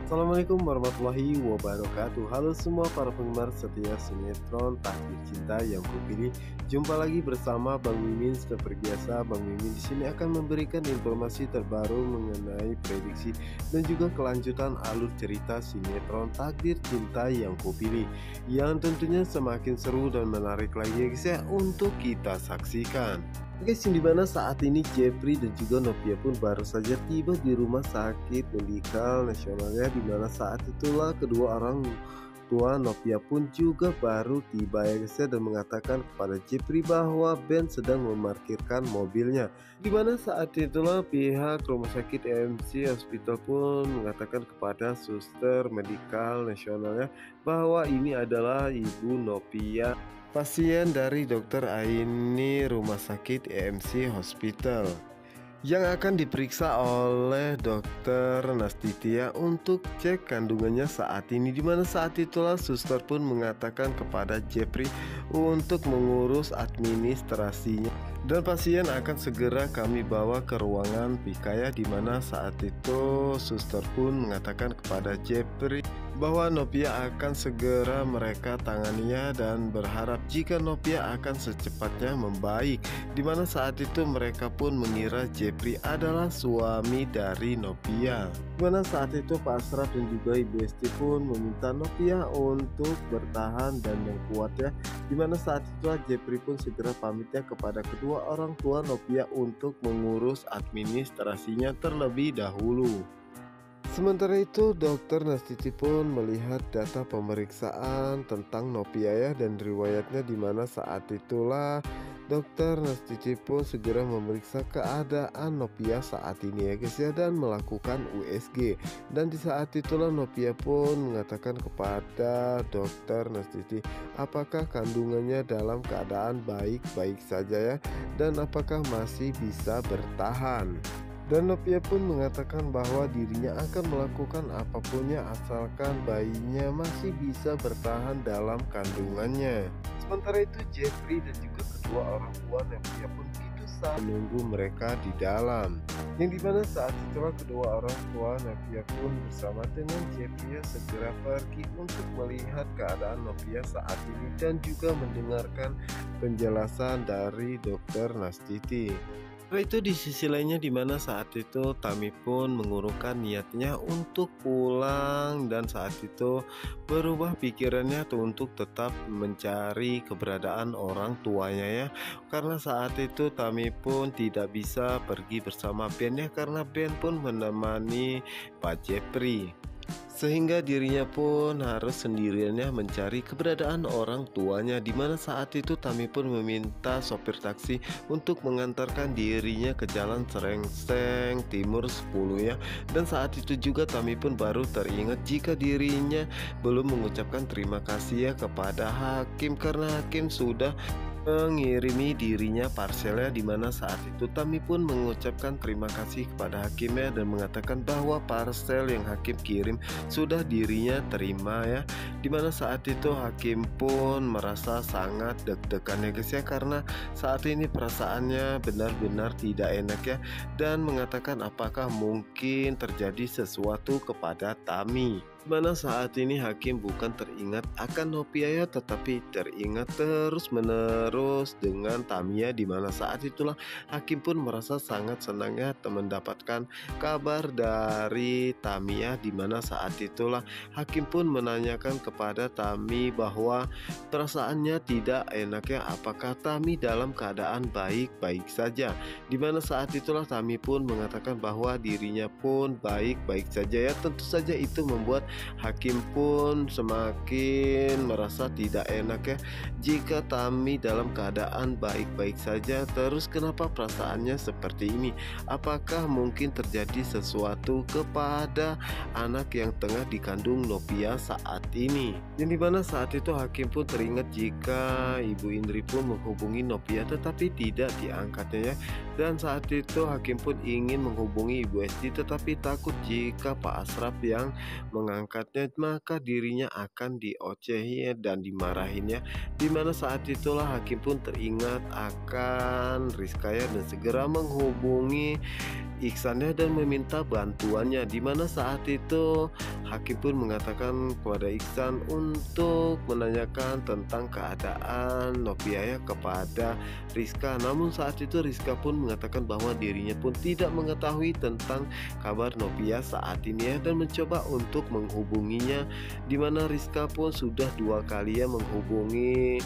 Assalamualaikum warahmatullahi wabarakatuh. Halo semua para penggemar setia sinetron Takdir Cinta yang kupilih. Jumpa lagi bersama Bang Mimin. Seperti biasa, Bang Mimin di sini akan memberikan informasi terbaru mengenai prediksi dan juga kelanjutan alur cerita sinetron Takdir Cinta yang kupilih, yang tentunya semakin seru dan menarik lagi ya guys ya untuk kita saksikan. Guys, yang dimana saat ini Jeffrey dan juga Novia pun baru saja tiba di rumah sakit medikal nasionalnya, dimana saat itulah kedua orang tua Novia pun juga baru tiba ya guys ya, dan mengatakan kepada Jeffrey bahwa Ben sedang memarkirkan mobilnya, dimana saat itulah pihak rumah sakit EMC Hospital pun mengatakan kepada suster medikal nasionalnya bahwa ini adalah ibu Novia, pasien dari Dokter Aini Rumah Sakit EMC Hospital, yang akan diperiksa oleh Dokter Nastitia untuk cek kandungannya saat ini, dimana saat itulah suster pun mengatakan kepada Jeffrey untuk mengurus administrasinya dan pasien akan segera kami bawa ke ruangan Pikaya, dimana saat itu suster pun mengatakan kepada Jeffrey bahwa Novia akan segera mereka tanganinya dan berharap jika Novia akan secepatnya membaik, dimana saat itu mereka pun mengira Jeffrey adalah suami dari Novia, dimana saat itu Pak Asraf dan juga Ibu Esti pun meminta Novia untuk bertahan dan yang kuat ya, dimana saat itu Jeffrey pun segera pamitnya kepada kedua orang tua Novia untuk mengurus administrasinya terlebih dahulu. Sementara itu Dokter Nastiti pun melihat data pemeriksaan tentang Novia ya dan riwayatnya, dimana saat itulah Dokter Nastiti pun segera memeriksa keadaan Novia saat ini ya guys ya, dan melakukan USG, dan di saat itulah Novia pun mengatakan kepada Dokter Nastiti apakah kandungannya dalam keadaan baik-baik saja ya, dan apakah masih bisa bertahan. Dan Novia pun mengatakan bahwa dirinya akan melakukan apapunnya asalkan bayinya masih bisa bertahan dalam kandungannya. Sementara itu Jeffrey dan juga kedua orang tua Novia pun begitu saat menunggu mereka di dalam, yang dimana saat itulah kedua orang tua Novia pun bersama dengan Jeffrey segera pergi untuk melihat keadaan Novia saat ini dan juga mendengarkan penjelasan dari Dokter Nastiti. Setelah itu di sisi lainnya, dimana saat itu Tami pun mengurungkan niatnya untuk pulang, dan saat itu berubah pikirannya untuk tetap mencari keberadaan orang tuanya ya, karena saat itu Tami pun tidak bisa pergi bersama Ben ya, karena Ben pun menemani Pak Jeffrey, sehingga dirinya pun harus sendiriannya mencari keberadaan orang tuanya, dimana saat itu Tami pun meminta sopir taksi untuk mengantarkan dirinya ke Jalan Serengseng Timur 10 ya, dan saat itu juga Tami pun baru teringat jika dirinya belum mengucapkan terima kasih ya kepada Hakim, karena Hakim sudah mengirimi dirinya parselnya, dimana saat itu Tami pun mengucapkan terima kasih kepada Hakimnya dan mengatakan bahwa parcel yang Hakim kirim sudah dirinya terima ya, dimana saat itu Hakim pun merasa sangat deg-degan ya guys ya, karena saat ini perasaannya benar-benar tidak enak ya, dan mengatakan apakah mungkin terjadi sesuatu kepada Tami, dimana saat ini Hakim bukan teringat akan Novia ya, tetapi teringat terus menerus dengan Tamia, dimana saat itulah Hakim pun merasa sangat senangnya mendapatkan kabar dari Tamia, dimana saat itulah Hakim pun menanyakan kepada Tami bahwa perasaannya tidak enaknya apakah Tami dalam keadaan baik-baik saja, dimana saat itulah Tami pun mengatakan bahwa dirinya pun baik-baik saja ya. Tentu saja itu membuat Hakim pun semakin merasa tidak enak ya, jika Tami dalam keadaan baik-baik saja, terus kenapa perasaannya seperti ini? Apakah mungkin terjadi sesuatu kepada anak yang tengah dikandung Novia saat ini? Yang dimana saat itu Hakim pun teringat jika Ibu Indri pun menghubungi Novia tetapi tidak diangkatnya ya, dan saat itu Hakim pun ingin menghubungi Ibu Esti tetapi takut jika Pak Asraf yang mengangkatnya maka dirinya akan diocehi dan dimarahinnya, dimana saat itulah Hakim pun teringat akan Rizkaya dan segera menghubungi Iksannya dan meminta bantuannya, di mana saat itu Hakim pun mengatakan kepada Iksan untuk menanyakan tentang keadaan Nopia ya kepada Rizka. Namun saat itu Rizka pun mengatakan bahwa dirinya pun tidak mengetahui tentang kabar Nopia saat ini ya, dan mencoba untuk menghubunginya, di mana Rizka pun sudah 2 kali ya menghubungi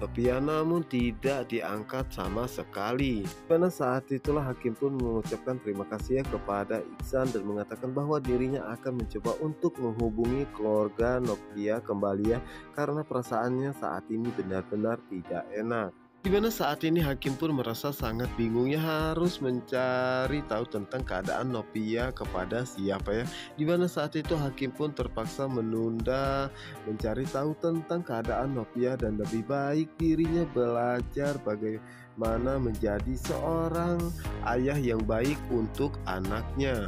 Nopia namun tidak diangkat sama sekali. Karena saat itulah Hakim pun mengucapkan terima kasih ya kepada Iksan dan mengatakan bahwa dirinya akan mencoba untuk menghubungi keluarga Nopia kembali ya, karena perasaannya saat ini benar-benar tidak enak. Di mana saat ini Hakim pun merasa sangat bingung ya, harus mencari tahu tentang keadaan Nopia kepada siapa ya. Di mana saat itu Hakim pun terpaksa menunda mencari tahu tentang keadaan Nopia dan lebih baik dirinya belajar bagaimana menjadi seorang ayah yang baik untuk anaknya.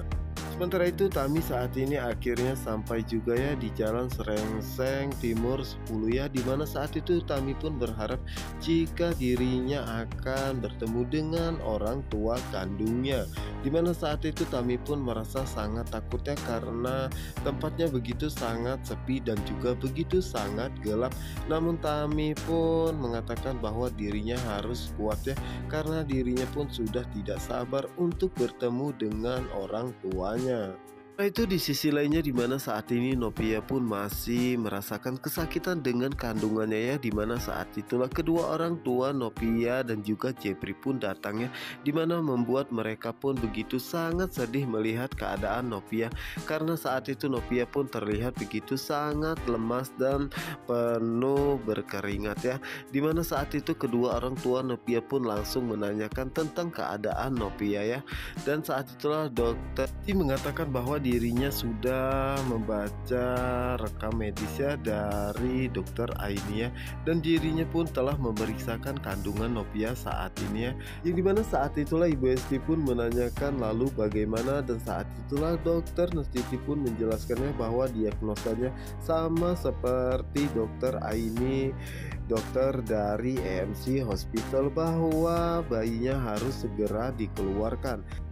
Sementara itu Tami saat ini akhirnya sampai juga ya di Jalan Serengseng Timur 10 ya, dimana saat itu Tami pun berharap jika dirinya akan bertemu dengan orang tua kandungnya, dimana saat itu Tami pun merasa sangat takut ya, karena tempatnya begitu sangat sepi dan juga begitu sangat gelap. Namun Tami pun mengatakan bahwa dirinya harus kuat ya, karena dirinya pun sudah tidak sabar untuk bertemu dengan orang tuanya. Nah itu di sisi lainnya, dimana saat ini Nopia pun masih merasakan kesakitan dengan kandungannya ya, dimana saat itulah kedua orang tua Nopia dan juga Jepri pun datang ya, dimana membuat mereka pun begitu sangat sedih melihat keadaan Nopia, karena saat itu Nopia pun terlihat begitu sangat lemas dan penuh berkeringat ya, dimana saat itu kedua orang tua Nopia pun langsung menanyakan tentang keadaan Nopia ya, dan saat itulah dokter mengatakan bahwa dirinya sudah membaca rekam medisnya dari dokter Aini ya, dan dirinya pun telah memeriksakan kandungan Nopia saat ini ya, yang dimana saat itulah Ibu Esti pun menanyakan lalu bagaimana, dan saat itulah dokter Nestiti pun menjelaskannya bahwa diagnosanya sama seperti dokter Aini, dokter dari EMC Hospital, bahwa bayinya harus segera dikeluarkan.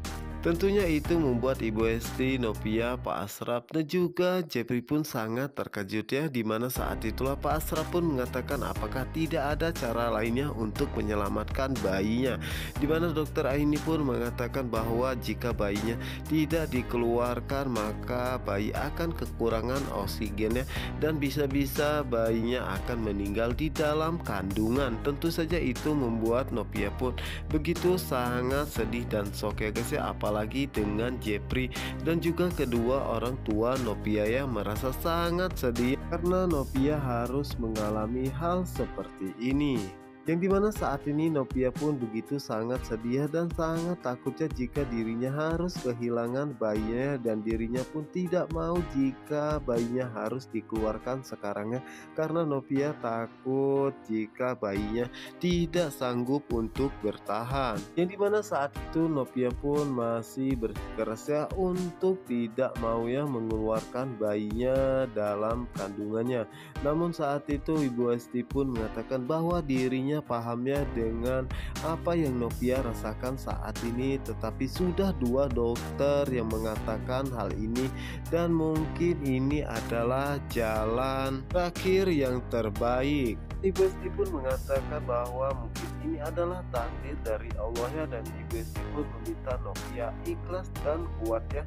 Tentunya itu membuat Ibu Esti, Nopia, Pak Asraf dan juga Jepri pun sangat terkejut ya, dimana saat itulah Pak Asraf pun mengatakan apakah tidak ada cara lainnya untuk menyelamatkan bayinya, dimana dokter Aini pun mengatakan bahwa jika bayinya tidak dikeluarkan maka bayi akan kekurangan oksigennya dan bisa-bisa bayinya akan meninggal di dalam kandungan. Tentu saja itu membuat Nopia pun begitu sangat sedih dan shock ya guys ya, apalagi dengan Jepri dan juga kedua orang tua Nopia yang merasa sangat sedih karena Nopia harus mengalami hal seperti ini. Yang dimana saat ini Nopia pun begitu sangat sedih dan sangat takutnya jika dirinya harus kehilangan bayinya, dan dirinya pun tidak mau jika bayinya harus dikeluarkan sekarangnya, karena Nopia takut jika bayinya tidak sanggup untuk bertahan. Yang dimana saat itu Nopia pun masih bersikeras ya untuk tidak mau ya mengeluarkan bayinya dalam kandungannya. Namun saat itu Ibu Esti pun mengatakan bahwa dirinya pahamnya dengan apa yang Nopia rasakan saat ini, tetapi sudah 2 dokter yang mengatakan hal ini dan mungkin ini adalah jalan terakhir yang terbaik. Ibu Esti pun mengatakan bahwa mungkin ini adalah takdir dari Allah ya, dan Ibu Esti pun meminta Nopia ikhlas dan kuat ya,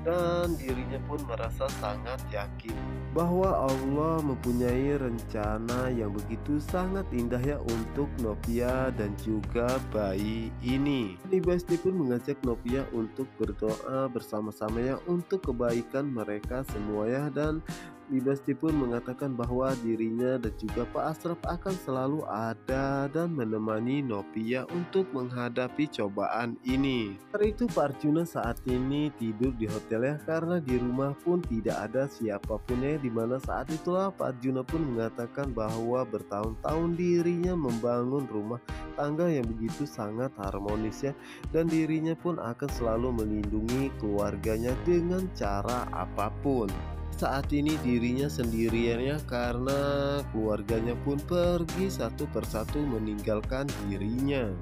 dan dirinya pun merasa sangat yakin bahwa Allah mempunyai rencana yang begitu sangat indah ya untuk Nopia dan juga bayi ini. Ibu Esti pun mengajak Nopia untuk berdoa bersama-sama ya untuk kebaikan mereka semua ya, dan Ibu Esti pun mengatakan bahwa dirinya dan juga Pak Asraf akan selalu ada dan menemani Nopia untuk menghadapi cobaan ini. Karena itu Pak Arjuna saat ini tidur di hotel ya, karena di rumah pun tidak ada siapapun ya, dimana saat itulah Pak Arjuna pun mengatakan bahwa bertahun-tahun dirinya membangun rumah tangga yang begitu sangat harmonis ya, dan dirinya pun akan selalu melindungi keluarganya dengan cara apapun. Saat ini dirinya sendirian ya, karena keluarganya pun pergi satu persatu meninggalkan dirinya.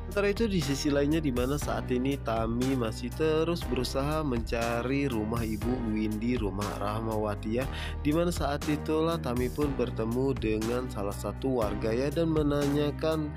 Sementara itu di sisi lainnya di mana saat ini Tami masih terus berusaha mencari rumah ibu Windy, rumah Rahmawati ya. Di mana saat itulah Tami pun bertemu dengan salah satu warga ya dan menanyakan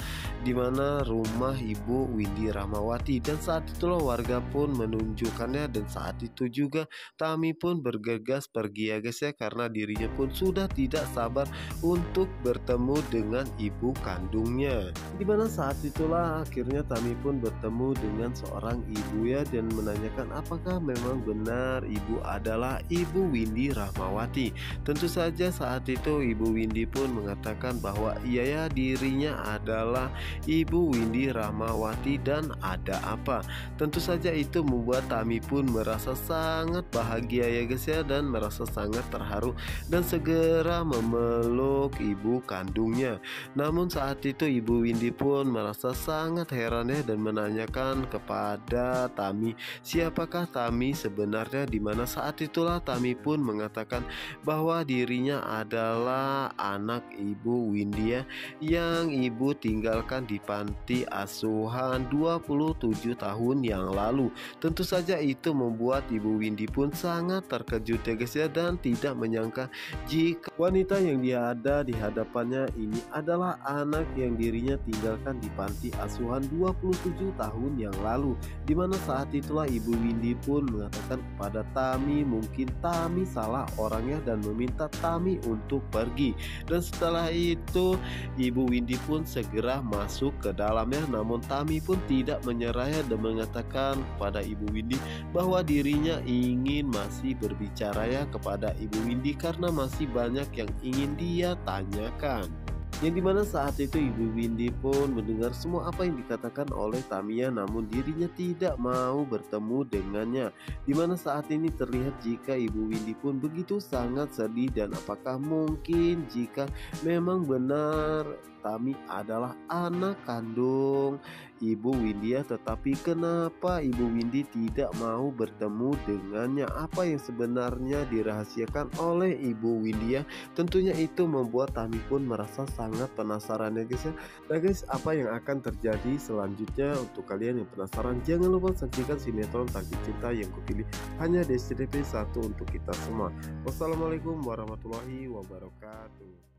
di mana rumah ibu Windy Rahmawati, dan saat itulah warga pun menunjukkannya, dan saat itu juga Tami pun bergegas pergi ya guys ya, karena dirinya pun sudah tidak sabar untuk bertemu dengan ibu kandungnya. Di mana saat itulah akhirnya Tami pun bertemu dengan seorang ibu ya dan menanyakan apakah memang benar ibu adalah ibu Windy Rahmawati. Tentu saja saat itu ibu Windy pun mengatakan bahwa iya ya, dirinya adalah ibu Windy Rahmawati dan ada apa. Tentu saja itu membuat Tami pun merasa sangat bahagia ya guys ya, dan merasa sangat terharu dan segera memeluk ibu kandungnya. Namun saat itu ibu Windy pun merasa sangat heran ya dan menanyakan kepada Tami siapakah Tami sebenarnya, di mana saat itulah Tami pun mengatakan bahwa dirinya adalah anak ibu Windy ya, yang ibu tinggalkan di panti asuhan 27 tahun yang lalu. Tentu saja itu membuat ibu Windy pun sangat terkejut ya guys ya, dan tidak menyangka jika wanita yang dia ada di hadapannya ini adalah anak yang dirinya tinggalkan di panti asuhan 27 tahun yang lalu. Dimana saat itulah ibu Windy pun mengatakan kepada Tami mungkin Tami salah orangnya dan meminta Tami untuk pergi. Dan setelah itu ibu Windy pun segera masuk ke dalamnya, namun Tami pun tidak menyerah dan mengatakan kepada ibu Windy bahwa dirinya ingin masih berbicara ya kepada ibu Windy karena masih banyak yang ingin dia tanyakan. Yang dimana saat itu ibu Windy pun mendengar semua apa yang dikatakan oleh Tamiya, namun dirinya tidak mau bertemu dengannya. Dimana saat ini terlihat jika ibu Windy pun begitu sangat sedih, dan apakah mungkin jika memang benar Tami adalah anak kandung ibu Windy ya, tetapi kenapa ibu Windy tidak mau bertemu dengannya? Apa yang sebenarnya dirahasiakan oleh ibu Windy ya? Tentunya itu membuat Tami pun merasa sangat penasaran ya guys ya. Nah guys, apa yang akan terjadi selanjutnya? Untuk kalian yang penasaran, jangan lupa saksikan sinetron Takdir Cinta Yang Kupilih hanya di SCTV 1 untuk kita semua. Wassalamualaikum warahmatullahi wabarakatuh.